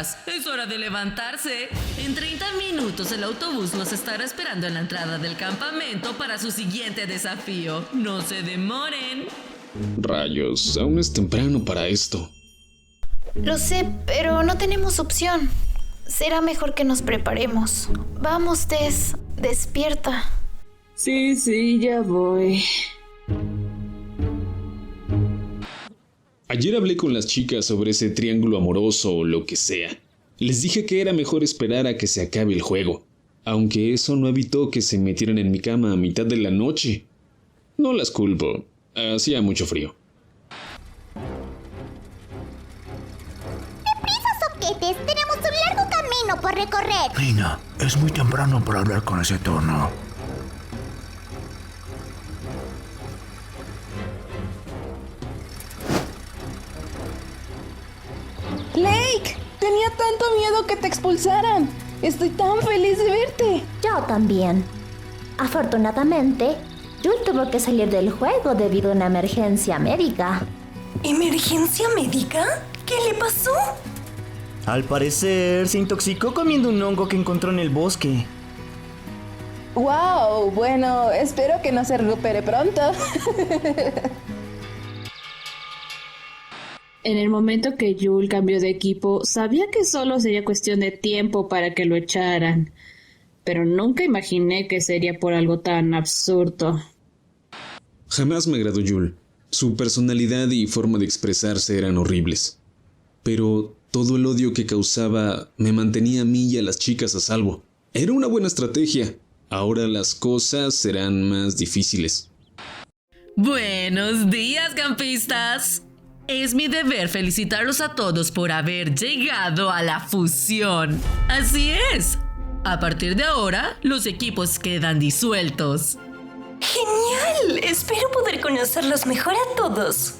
campistas, es hora de levantarse. En 30 minutos el autobús los estará esperando en la entrada del campamento para su siguiente desafío. No se demoren. Rayos, aún es temprano para esto. Lo sé, pero no tenemos opción. Será mejor que nos preparemos. Vamos, Tess, despierta. Sí, ya voy. Ayer hablé con las chicas sobre ese triángulo amoroso o lo que sea. Les dije que era mejor esperar a que se acabe el juego, aunque eso no evitó que se metieran en mi cama a mitad de la noche. No las culpo, hacía mucho frío. Soquetes, tenemos un largo camino por recorrer. Nina, es muy temprano para hablar con ese tono. Lake, tenía tanto miedo que te expulsaran. Estoy tan feliz de verte. Yo también. Afortunadamente, Jul tuvo que salir del juego debido a una emergencia médica. ¿Emergencia médica? ¿Qué le pasó? Al parecer, se intoxicó comiendo un hongo que encontró en el bosque. Wow, bueno, espero que no se recupere pronto. En el momento que Jul cambió de equipo, sabía que solo sería cuestión de tiempo para que lo echaran. Pero nunca imaginé que sería por algo tan absurdo. Jamás me agradó Jul. Su personalidad y forma de expresarse eran horribles. Pero todo el odio que causaba me mantenía a mí y a las chicas a salvo. Era una buena estrategia. Ahora las cosas serán más difíciles. Buenos días, campistas. Es mi deber felicitarlos a todos por haber llegado a la fusión. Así es. A partir de ahora, los equipos quedan disueltos. ¡Genial! Espero poder conocerlos mejor a todos.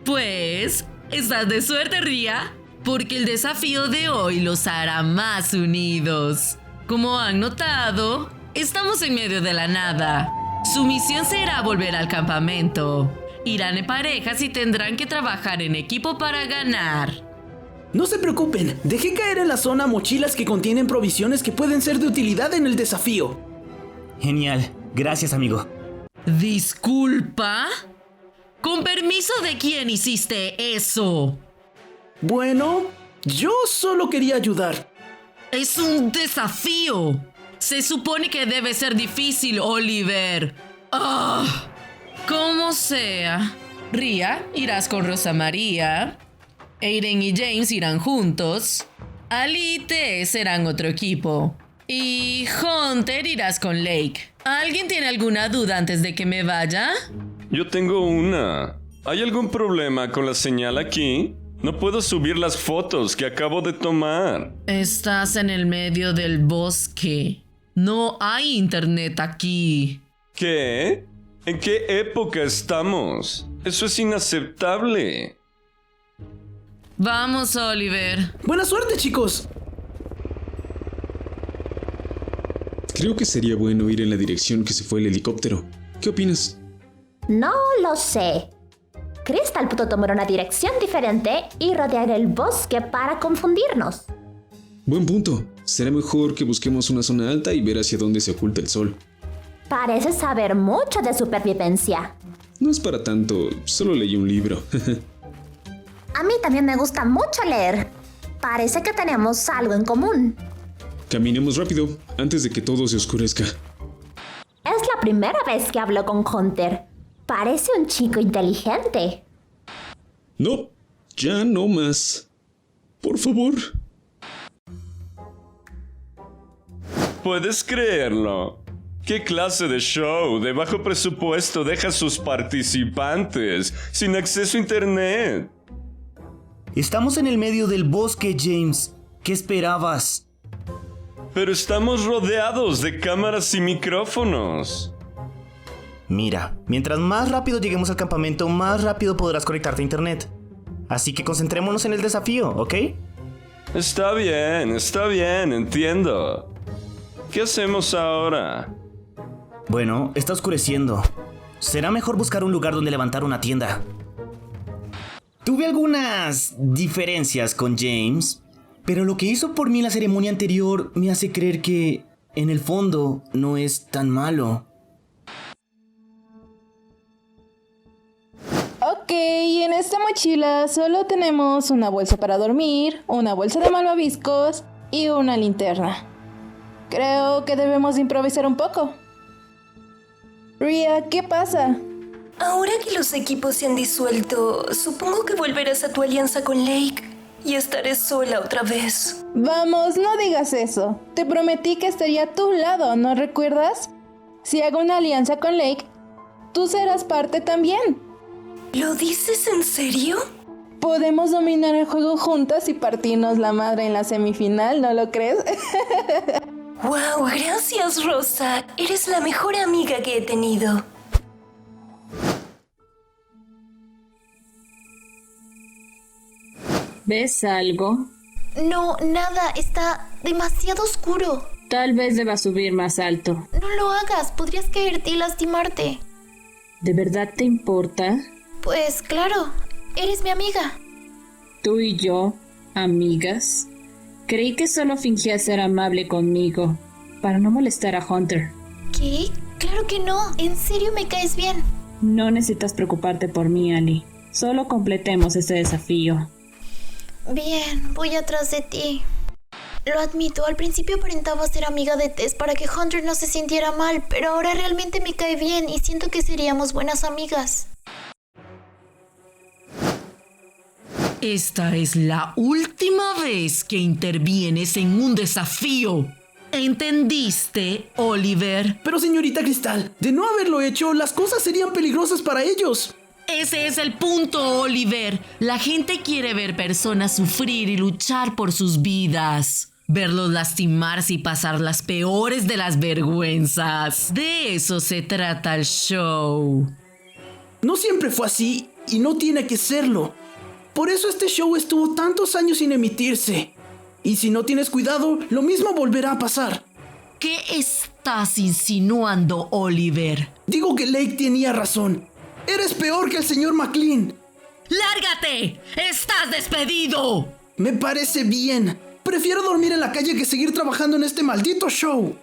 Pues, estás de suerte, Ria, porque el desafío de hoy los hará más unidos. Como han notado, estamos en medio de la nada. Su misión será volver al campamento. Irán en parejas y tendrán que trabajar en equipo para ganar. No se preocupen, dejé caer en la zona mochilas que contienen provisiones que pueden ser de utilidad en el desafío. Genial, gracias amigo. ¿Disculpa? ¿Con permiso de quién hiciste eso? Bueno, yo solo quería ayudar. Es un desafío. Se supone que debe ser difícil, Oliver. ¡Ah! Como sea. Ria, irás con Rosa María. Aiden y James irán juntos. Ali y Tess serán otro equipo. Y Hunter irás con Lake. ¿Alguien tiene alguna duda antes de que me vaya? Yo tengo una. ¿Hay algún problema con la señal aquí? No puedo subir las fotos que acabo de tomar. Estás en el medio del bosque. No hay internet aquí. ¿Qué? ¿En qué época estamos? Eso es inaceptable. Vamos, Oliver. Buena suerte, chicos. Creo que sería bueno ir en la dirección que se fue el helicóptero. ¿Qué opinas? No lo sé. Crystal pudo tomar una dirección diferente y rodear el bosque para confundirnos. Buen punto. Será mejor que busquemos una zona alta y ver hacia dónde se oculta el sol. Parece saber mucho de supervivencia. No es para tanto, solo leí un libro. A mí también me gusta mucho leer. Parece que tenemos algo en común. Caminemos rápido, antes de que todo se oscurezca. Es la primera vez que hablo con Hunter. Parece un chico inteligente. No, ya no más. Por favor. ¿Puedes creerlo? ¿Qué clase de show de bajo presupuesto deja a sus participantes sin acceso a internet? Estamos en el medio del bosque, James. ¿Qué esperabas? Pero estamos rodeados de cámaras y micrófonos. Mira, mientras más rápido lleguemos al campamento, más rápido podrás conectarte a internet. Así que concentrémonos en el desafío, ¿ok? Está bien, entiendo. ¿Qué hacemos ahora? Bueno, está oscureciendo. Será mejor buscar un lugar donde levantar una tienda. Tuve algunas diferencias con James, Pero lo que hizo por mí en la ceremonia anterior me hace creer que, en el fondo, no es tan malo. Ok, en esta mochila solo tenemos una bolsa para dormir, una bolsa de malvaviscos y una linterna. Creo que debemos improvisar un poco. Ria, ¿qué pasa? Ahora que los equipos se han disuelto, supongo que volverás a tu alianza con Lake y estaré sola otra vez. Vamos, no digas eso. Te prometí que estaría a tu lado, ¿no recuerdas? Si hago una alianza con Lake, tú serás parte también. ¿Lo dices en serio? Podemos dominar el juego juntas y partirnos la madre en la semifinal, ¿no lo crees? ¡Wow! Gracias, Rosa. Eres la mejor amiga que he tenido. ¿Ves algo? No, nada. Está demasiado oscuro. Tal vez deba subir más alto. No lo hagas. Podrías caerte y lastimarte. ¿De verdad te importa? Pues claro. Eres mi amiga. ¿Tú y yo, amigas? Creí que solo fingías ser amable conmigo, para no molestar a Hunter. ¿Qué? Claro que no. En serio me caes bien. No necesitas preocuparte por mí, Ali. Solo completemos este desafío. Bien, voy atrás de ti. Lo admito, al principio aparentaba ser amiga de Tess para que Hunter no se sintiera mal, pero ahora realmente me cae bien y siento que seríamos buenas amigas. Esta es la última vez que intervienes en un desafío. ¿Entendiste, Oliver? Pero señorita Cristal, de no haberlo hecho, las cosas serían peligrosas para ellos. Ese es el punto, Oliver. La gente quiere ver personas sufrir y luchar por sus vidas. Verlos lastimarse y pasar las peores de las vergüenzas. De eso se trata el show. No siempre fue así y no tiene que serlo. Por eso este show estuvo tantos años sin emitirse. Y si no tienes cuidado, lo mismo volverá a pasar. ¿Qué estás insinuando, Oliver? Digo que Lake tenía razón. Eres peor que el señor McLean. ¡Lárgate! ¡Estás despedido! Me parece bien. Prefiero dormir en la calle que seguir trabajando en este maldito show.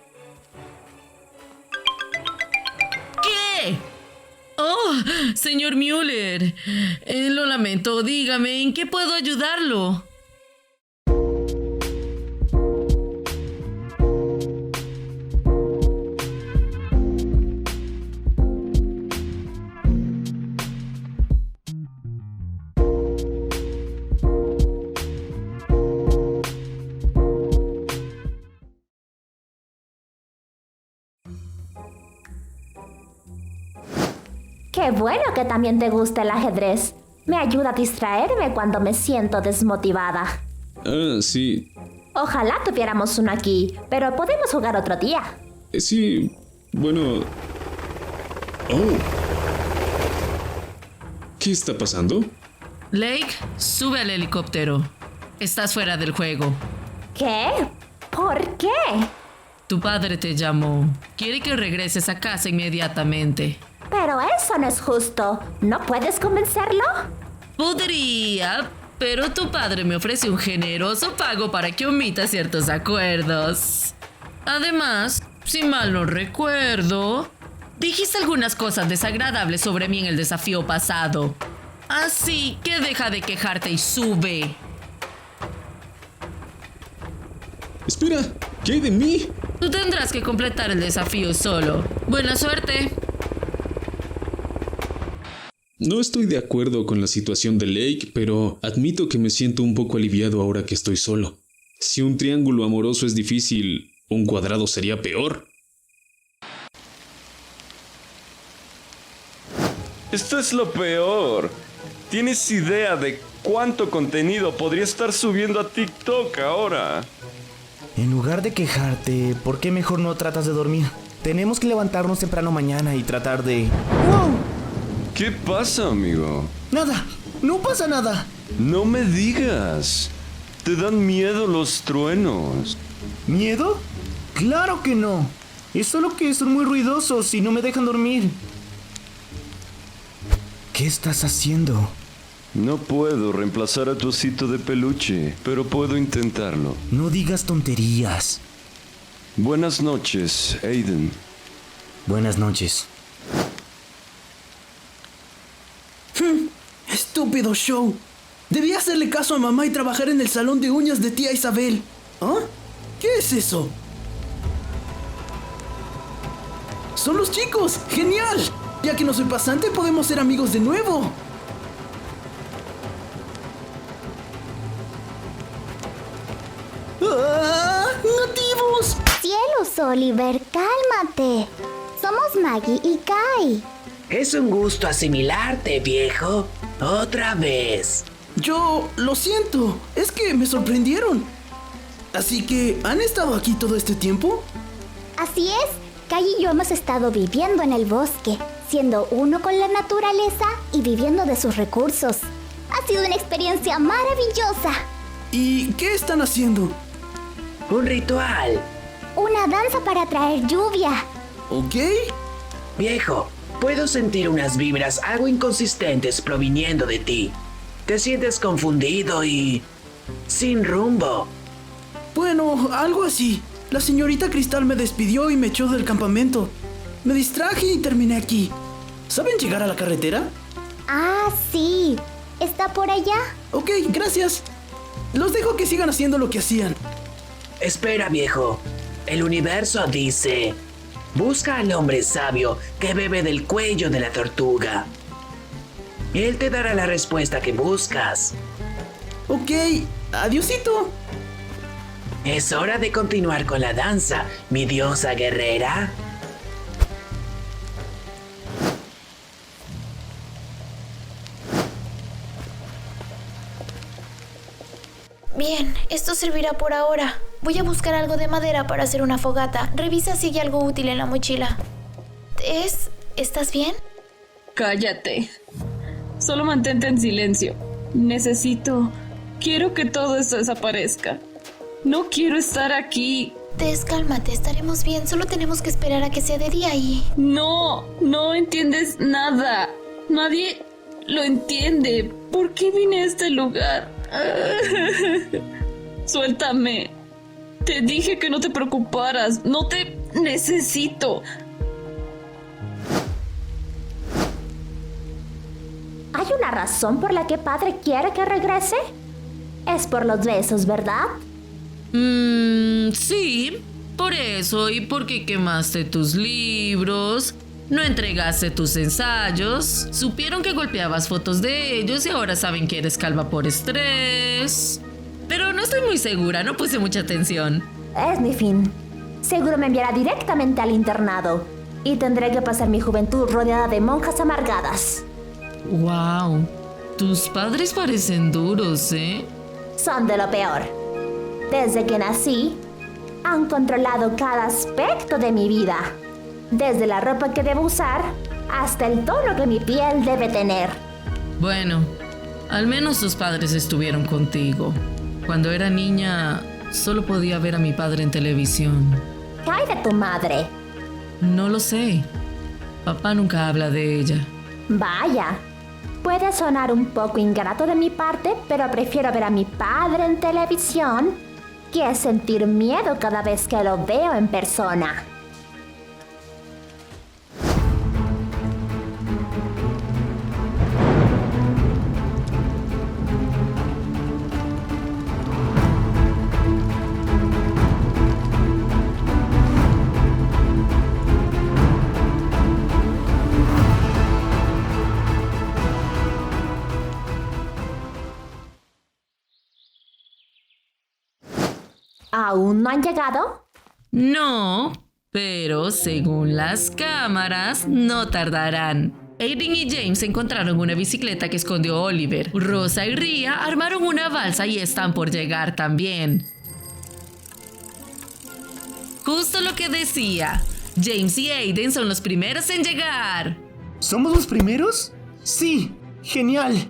¿Qué? Oh, señor Mueller. Lo lamento, dígame, ¿en qué puedo ayudarlo? Qué bueno que también te gusta el ajedrez. Me ayuda a distraerme cuando me siento desmotivada. Ah, sí. Ojalá tuviéramos uno aquí, pero podemos jugar otro día. Sí, bueno... Oh. ¿Qué está pasando? Lake, sube al helicóptero. Estás fuera del juego. ¿Qué? ¿Por qué? Tu padre te llamó. Quiere que regreses a casa inmediatamente. Pero eso no es justo. ¿No puedes convencerlo? Podría, pero tu padre me ofrece un generoso pago para que omita ciertos acuerdos. Además, si mal no recuerdo, dijiste algunas cosas desagradables sobre mí en el desafío pasado. Así que deja de quejarte y sube. Espera, ¿qué hay de mí? Tú tendrás que completar el desafío solo. Buena suerte. No estoy de acuerdo con la situación de Lake, pero admito que me siento un poco aliviado ahora que estoy solo. Si un triángulo amoroso es difícil, un cuadrado sería peor. Esto es lo peor. ¿Tienes idea de cuánto contenido podría estar subiendo a TikTok ahora? En lugar de quejarte, ¿por qué mejor no tratas de dormir? Tenemos que levantarnos temprano mañana y tratar de... ¡Wow! ¿Qué pasa, amigo? Nada, no pasa nada. No me digas. Te dan miedo los truenos. ¿Miedo? Claro que no. Es solo que son muy ruidosos y no me dejan dormir. ¿Qué estás haciendo? No puedo reemplazar a tu osito de peluche, pero puedo intentarlo. No digas tonterías. Buenas noches, Aiden. Buenas noches. Estúpido show. Debí hacerle caso a mamá y trabajar en el salón de uñas de tía Isabel. ¿Ah? ¿Qué es eso? ¡Son los chicos! ¡Genial! Ya que no soy pasante, podemos ser amigos de nuevo. ¡Ah! ¡Nativos! Cielos, Oliver, cálmate. Somos Maggie y Kai. Es un gusto asimilarte, viejo. Otra vez. Yo lo siento. Es que me sorprendieron. Así que, ¿han estado aquí todo este tiempo? Así es. Kai y yo hemos estado viviendo en el bosque, siendo uno con la naturaleza y viviendo de sus recursos. Ha sido una experiencia maravillosa. ¿Y qué están haciendo? Un ritual. Una danza para traer lluvia. ¿Ok? Viejo, puedo sentir unas vibras algo inconsistentes proviniendo de ti. Te sientes confundido y sin rumbo. Bueno, algo así. La señorita Cristal me despidió y me echó del campamento. Me distraje y terminé aquí. ¿Saben llegar a la carretera? Ah, sí. ¿Está por allá? Ok, gracias. Los dejo que sigan haciendo lo que hacían. Espera, viejo. El universo dice: busca al hombre sabio que bebe del cuello de la tortuga. Él te dará la respuesta que buscas. Ok, adiosito. Es hora de continuar con la danza, mi diosa guerrera. Bien, esto servirá por ahora. Voy a buscar algo de madera para hacer una fogata. Revisa si hay algo útil en la mochila. Tess, ¿estás bien? Cállate. Solo mantente en silencio. Quiero que todo esto desaparezca. No quiero estar aquí. Tess, cálmate, estaremos bien. Solo tenemos que esperar a que sea de día y... No entiendes nada. Nadie lo entiende. ¿Por qué vine a este lugar? Suéltame. Te dije que no te preocuparas. No te necesito. ¿Hay una razón por la que padre quiere que regrese? Es por los besos, ¿verdad? Sí, por eso y porque quemaste tus libros, no entregaste tus ensayos, supieron que golpeabas fotos de ellos y ahora saben que eres calva por estrés. Pero no estoy muy segura, no puse mucha atención. Es mi fin. Seguro me enviará directamente al internado y tendré que pasar mi juventud rodeada de monjas amargadas. Wow, tus padres parecen duros, ¿eh? Son de lo peor. Desde que nací, han controlado cada aspecto de mi vida. Desde la ropa que debo usar hasta el tono que mi piel debe tener. Bueno, al menos tus padres estuvieron contigo. Cuando era niña, solo podía ver a mi padre en televisión. ¿Qué hay de tu madre? No lo sé. Papá nunca habla de ella. Vaya. Puede sonar un poco ingrato de mi parte, pero prefiero ver a mi padre en televisión que sentir miedo cada vez que lo veo en persona. ¿Aún no han llegado? No, pero según las cámaras, no tardarán. Aiden y James encontraron una bicicleta que escondió Oliver. Rosa y Rhea armaron una balsa y están por llegar también. Justo lo que decía. James y Aiden son los primeros en llegar. ¿Somos los primeros? Sí, genial.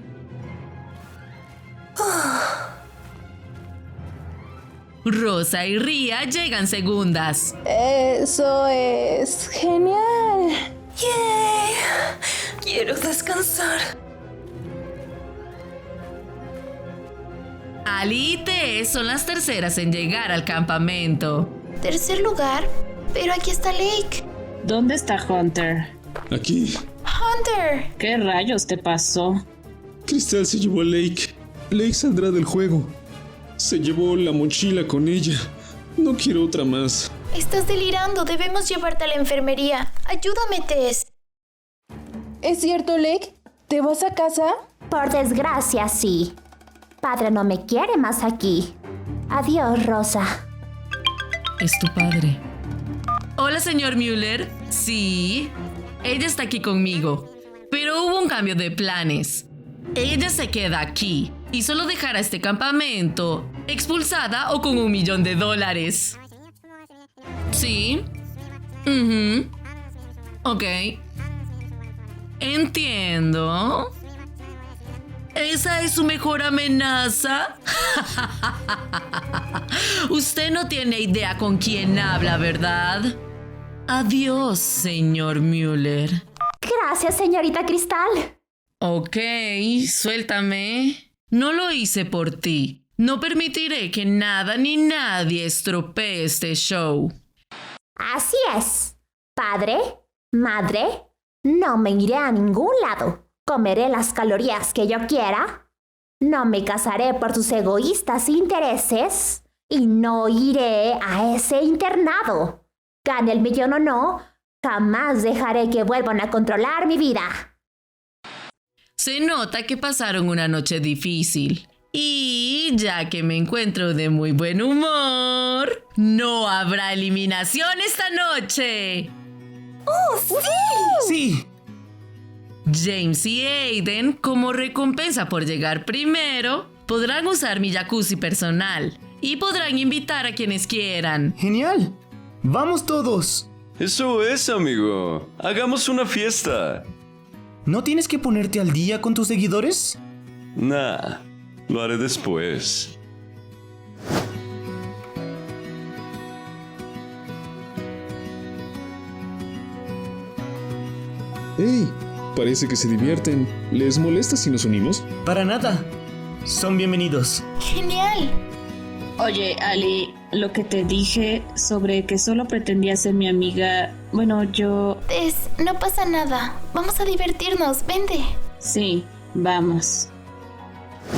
Rosa y Rhea llegan segundas. Eso es genial. ¡Yay! Quiero descansar. Ali y Tess son las terceras en llegar al campamento. ¿Tercer lugar? Pero aquí está Lake. ¿Dónde está Hunter? Aquí. ¡Hunter! ¿Qué rayos te pasó? Cristal se llevó a Lake. Lake saldrá del juego. Se llevó la mochila con ella. No quiero otra más. Estás delirando. Debemos llevarte a la enfermería. Ayúdame, Tess. ¿Es cierto, Lake? ¿Te vas a casa? Por desgracia, sí. Padre no me quiere más aquí. Adiós, Rosa. Es tu padre. Hola, señor Müller. Sí, ella está aquí conmigo. Pero hubo un cambio de planes. Ella se queda aquí y solo dejará este campamento expulsada o con $1 millón. Sí. Ok. Entiendo. ¿Esa es su mejor amenaza? Usted no tiene idea con quién habla, ¿verdad? Adiós, señor Müller. Gracias, señorita Cristal. Ok, suéltame. No lo hice por ti. No permitiré que nada ni nadie estropee este show. Así es. Padre, madre, no me iré a ningún lado. Comeré las calorías que yo quiera. No me casaré por tus egoístas intereses. Y no iré a ese internado. Gane el millón o no, jamás dejaré que vuelvan a controlar mi vida. Se nota que pasaron una noche difícil. Y ya que me encuentro de muy buen humor, no habrá eliminación esta noche. ¡Oh, sí! Sí. James y Aiden, como recompensa por llegar primero, podrán usar mi jacuzzi personal y podrán invitar a quienes quieran. ¡Genial! ¡Vamos todos! Eso es, amigo. Hagamos una fiesta. ¿No tienes que ponerte al día con tus seguidores? Nah, lo haré después. ¡Hey! Parece que se divierten. ¿Les molesta si nos unimos? Para nada. Son bienvenidos. ¡Genial! Oye, Ali, lo que te dije sobre que solo pretendía ser mi amiga, bueno, yo... Tess, no pasa nada. Vamos a divertirnos. Vente. Sí, vamos.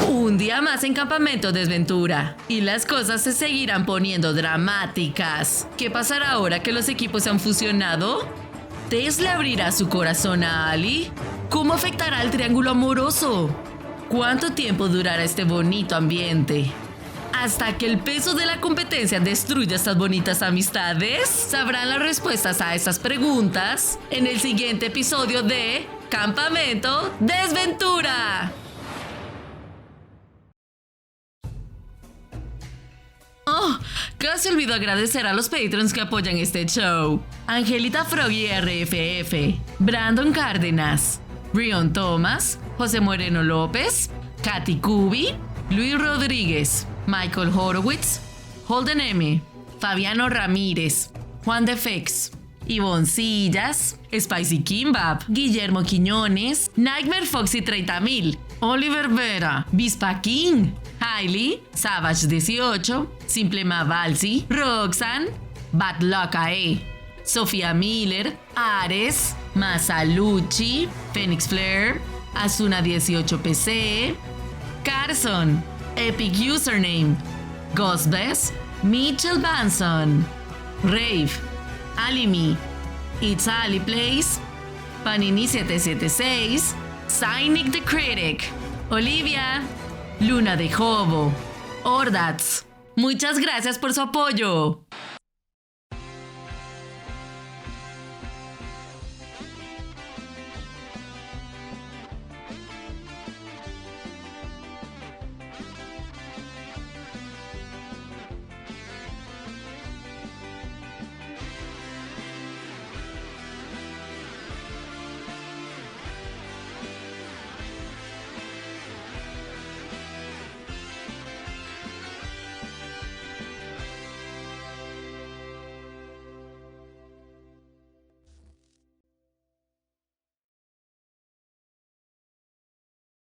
Un día más en Campamento Desventura. Y las cosas se seguirán poniendo dramáticas. ¿Qué pasará ahora que los equipos se han fusionado? ¿Tess le abrirá su corazón a Ali? ¿Cómo afectará el triángulo amoroso? ¿Cuánto tiempo durará este bonito ambiente? Hasta que el peso de la competencia destruya estas bonitas amistades, sabrán las respuestas a estas preguntas en el siguiente episodio de Campamento Desventura. Oh, casi olvido agradecer a los patrons que apoyan este show. Angelita Froggy RFF, Brandon Cárdenas, Rion Thomas, José Moreno López, Katy Cubi, Luis Rodríguez, Michael Horowitz, Holden M, Fabiano Ramírez, Juan de Fex, Ivonne Sillas, Spicy Kimbap, Guillermo Quiñones, Nightmare Foxy 30,000, Oliver Vera, Vispa King, Hailey, Savage 18, Simple Mavalsi, Roxanne, Bad Luck AE, Sofía Miller, Ares, Masalucci, Phoenix Flare, Asuna 18 PC, Carson, Epic Username, Ghostbest, Mitchell Banson, Rave, Alimi, It's Ali Place, Panini 776, Cynic the Critic, Olivia, Luna de Jobo, Ordats. Muchas gracias por su apoyo.